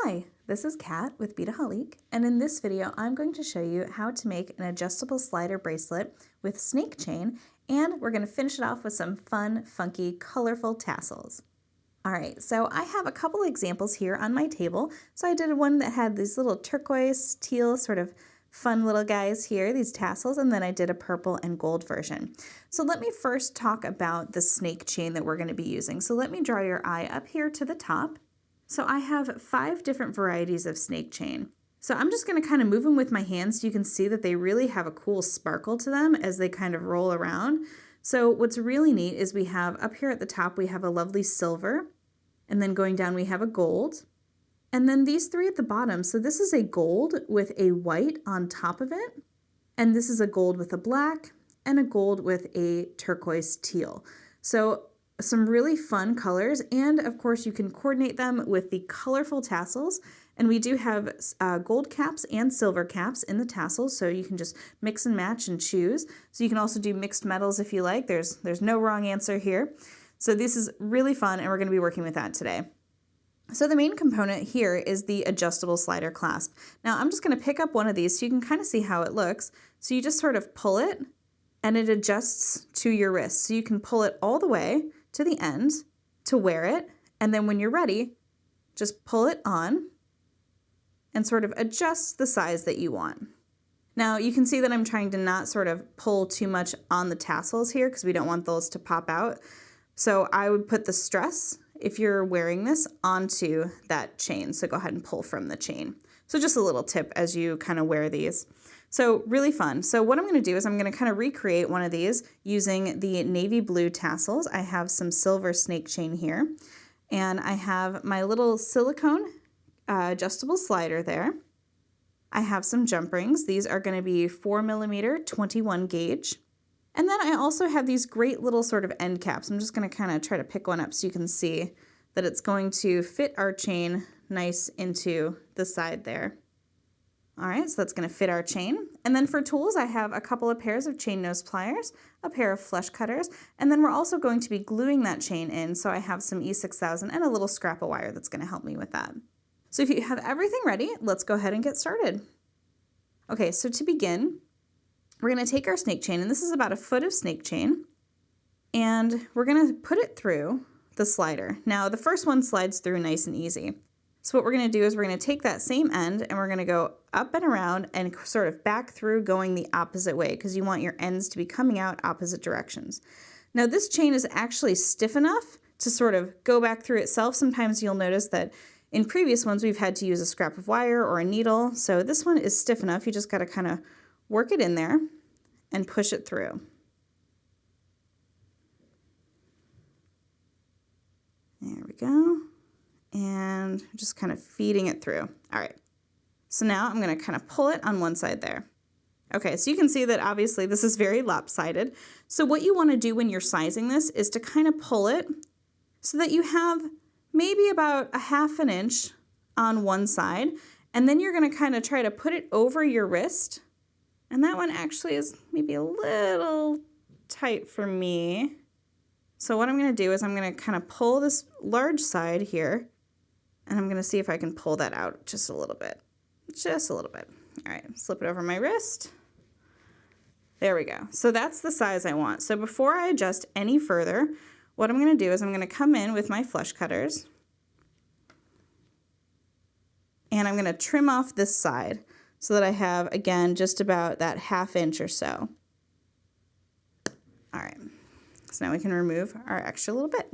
Hi, this is Kat with Beadaholique, and in this video I'm going to show you how to make an adjustable slider bracelet with snake chain, and we're going to finish it off with some fun, funky, colorful tassels. Alright, so I have a couple examples here on my table. So I did one that had these little turquoise, teal, sort of fun little guys here, these tassels, and then I did a purple and gold version. So let me first talk about the snake chain that we're going to be using. So let me draw your eye up here to the top. So I have 5 different varieties of snake chain. So I'm just going to kind of move them with my hands so you can see that they really have a cool sparkle to them as they kind of roll around. So what's really neat is we have up here at the top, we have a lovely silver, and then going down we have a gold, and then these 3 at the bottom. So this is a gold with a white on top of it, and this is a gold with a black, and a gold with a turquoise teal. So some really fun colors, and of course you can coordinate them with the colorful tassels. And we do have gold caps and silver caps in the tassels, so you can just mix and match and choose. So you can also do mixed metals if you like. There's no wrong answer here. So this is really fun, and we're going to be working with that today. So the main component here is the adjustable slider clasp. Now I'm just going to pick up one of these so you can kind of see how it looks. So you just sort of pull it, and it adjusts to your wrist. So you can pull it all the way to the end to wear it, and then when you're ready, just pull it on and sort of adjust the size that you want. Now you can see that I'm trying to not sort of pull too much on the tassels here because we don't want those to pop out. So I would put the stress, if you're wearing this, onto that chain. So go ahead and pull from the chain. So just a little tip as you kind of wear these. So really fun. So what I'm going to do is I'm going to kind of recreate one of these using the navy blue tassels. I have some silver snake chain here, and I have my little silicone adjustable slider there. I have some jump rings. These are going to be 4mm 21 gauge. And then I also have these great little sort of end caps. I'm just going to kind of try to pick one up so you can see that it's going to fit our chain nice into the side there. All right, so that's going to fit our chain. And then for tools, I have a couple of pairs of chain nose pliers, a pair of flush cutters, and then we're also going to be gluing that chain in. So I have some E6000 and a little scrap of wire that's going to help me with that. So if you have everything ready, let's go ahead and get started. Okay, so to begin, we're going to take our snake chain, and this is about 1 foot of snake chain, and we're going to put it through the slider. Now, the first one slides through nice and easy. So what we're going to do is we're going to take that same end and we're going to go up and around and sort of back through going the opposite way because you want your ends to be coming out opposite directions. Now this chain is actually stiff enough to sort of go back through itself. Sometimes you'll notice that in previous ones we've had to use a scrap of wire or a needle. So this one is stiff enough. You just got to kind of work it in there and push it through. There we go. And just kind of feeding it through. All right, so now I'm going to kind of pull it on one side there. Okay, so you can see that obviously this is very lopsided. So what you want to do when you're sizing this is to kind of pull it so that you have maybe about 1/2 inch on one side, and then you're going to kind of try to put it over your wrist. And that one actually is maybe a little tight for me. So what I'm going to do is I'm going to kind of pull this large side here, and I'm going to see if I can pull that out just a little bit. Just a little bit. All right, slip it over my wrist. There we go. So that's the size I want. So before I adjust any further, what I'm going to do is I'm going to come in with my flush cutters, and I'm going to trim off this side so that I have, again, just about that 1/2 inch or so. All right, so now we can remove our extra little bit.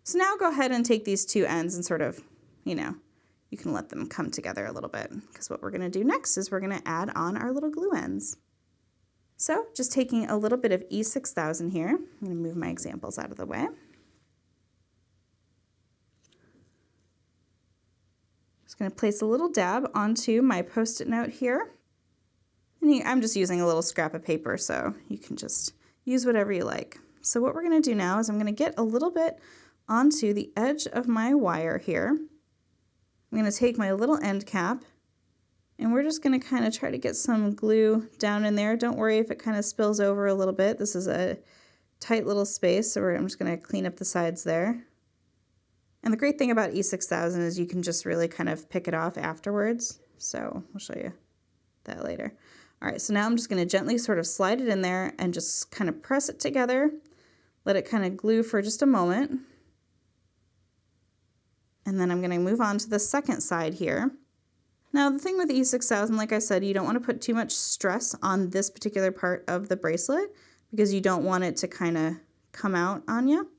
So now go ahead and take these 2 ends and sort of, you can let them come together a little bit, because what we're going to do next is we're going to add on our little glue ends. So just taking a little bit of E6000 here, I'm going to move my examples out of the way. Just going to place a little dab onto my Post-it note here. And I'm just using a little scrap of paper, so you can just use whatever you like. So what we're going to do now is I'm going to get a little bit onto the edge of my wire here. I'm going to take my little end cap, and we're just going to kind of try to get some glue down in there. Don't worry if it kind of spills over a little bit. This is a tight little space, so I'm just going to clean up the sides there. And the great thing about E6000 is you can just really kind of pick it off afterwards. So I'll show you that later. All right, so now I'm just going to gently sort of slide it in there and just kind of press it together. Let it kind of glue for just a moment. And then I'm going to move on to the second side here. Now the thing with E6000, like I said, you don't want to put too much stress on this particular part of the bracelet because you don't want it to kind of come out on you.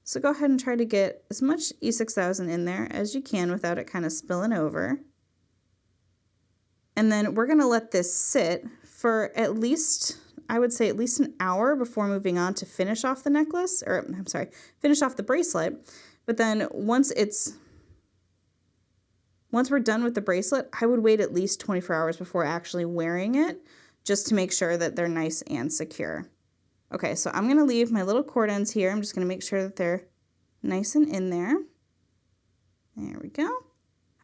So go ahead and try to get as much E6000 in there as you can without it kind of spilling over. And then we're going to let this sit for at least, I would say at least an hour before moving on to finish off the necklace, or I'm sorry, finish off the bracelet. But then once we're done with the bracelet, I would wait at least 24 hours before actually wearing it, just to make sure that they're nice and secure. Okay, so I'm going to leave my little cord ends here. I'm just going to make sure that they're nice and in there. There we go.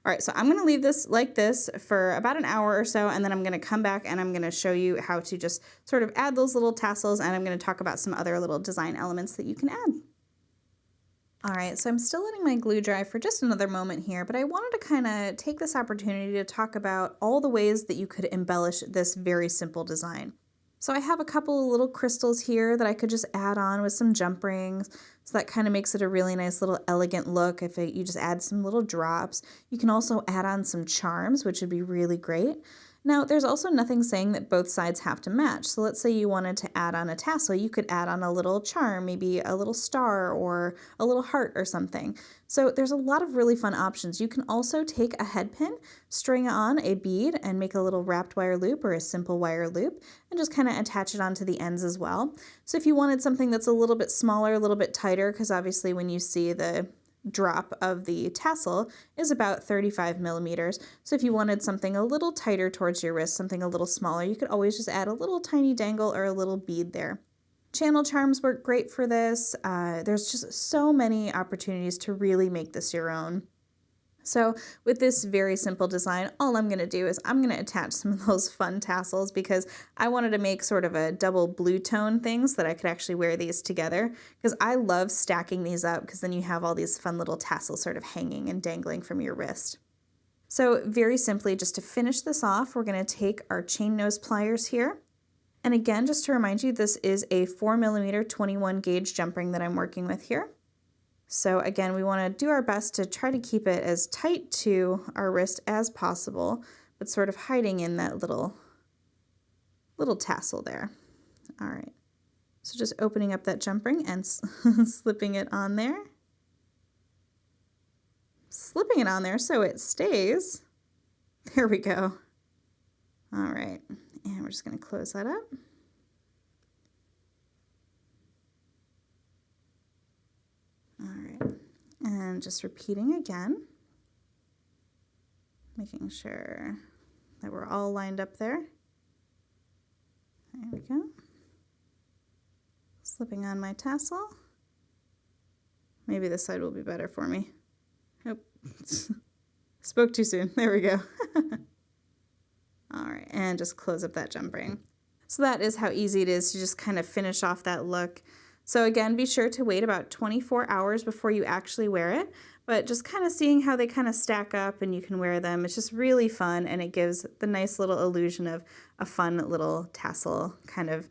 All right, so I'm going to leave this like this for about an hour or so, and then I'm going to come back and I'm going to show you how to just sort of add those little tassels, and I'm going to talk about some other little design elements that you can add. All right, so I'm still letting my glue dry for just another moment here, but I wanted to kind of take this opportunity to talk about all the ways that you could embellish this very simple design. So I have a couple of little crystals here that I could just add on with some jump rings. So that kind of makes it a really nice little elegant look if you just add some little drops. You can also add on some charms, which would be really great. Now, there's also nothing saying that both sides have to match. So let's say you wanted to add on a tassel, you could add on a little charm, maybe a little star or a little heart or something. So there's a lot of really fun options. You can also take a head pin, string on a bead, and make a little wrapped wire loop or a simple wire loop, and just kind of attach it onto the ends as well. So if you wanted something that's a little bit smaller, a little bit tighter, because obviously when you see the drop of the tassel is about 35 millimeters. So if you wanted something a little tighter towards your wrist, something a little smaller, you could always just add a little tiny dangle or a little bead there. Channel charms work great for this. There's just so many opportunities to really make this your own. So with this very simple design, all I'm going to do is I'm going to attach some of those fun tassels because I wanted to make sort of a double blue tone thing so that I could actually wear these together, because I love stacking these up because then you have all these fun little tassels sort of hanging and dangling from your wrist. So very simply, just to finish this off, we're going to take our chain nose pliers here. And again, just to remind you, this is a 4mm 21 gauge jump ring that I'm working with here. So again, we want to do our best to try to keep it as tight to our wrist as possible, but sort of hiding in that little tassel there. All right, so just opening up that jump ring and slipping it on there. Slipping it on there so it stays. There we go. All right, and we're just going to close that up. All right, and just repeating again, making sure that we're all lined up there. There we go. Slipping on my tassel. Maybe this side will be better for me. Oh, spoke too soon. There we go. All right, and just close up that jump ring. So that is how easy it is to just kind of finish off that look. So again, be sure to wait about 24 hours before you actually wear it, but just kind of seeing how they kind of stack up and you can wear them. It's just really fun, and it gives the nice little illusion of a fun little tassel kind of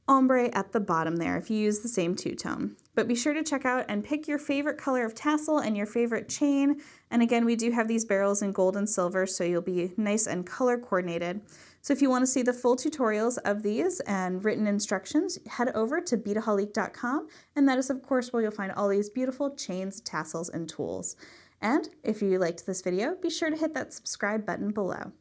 ombre at the bottom there if you use the same two-tone. But be sure to check out and pick your favorite color of tassel and your favorite chain. And again, we do have these barrels in gold and silver, so you'll be nice and color coordinated. So if you want to see the full tutorials of these and written instructions, head over to Beadaholique.com, and that is of course where you'll find all these beautiful chains, tassels, and tools. And if you liked this video, be sure to hit that subscribe button below.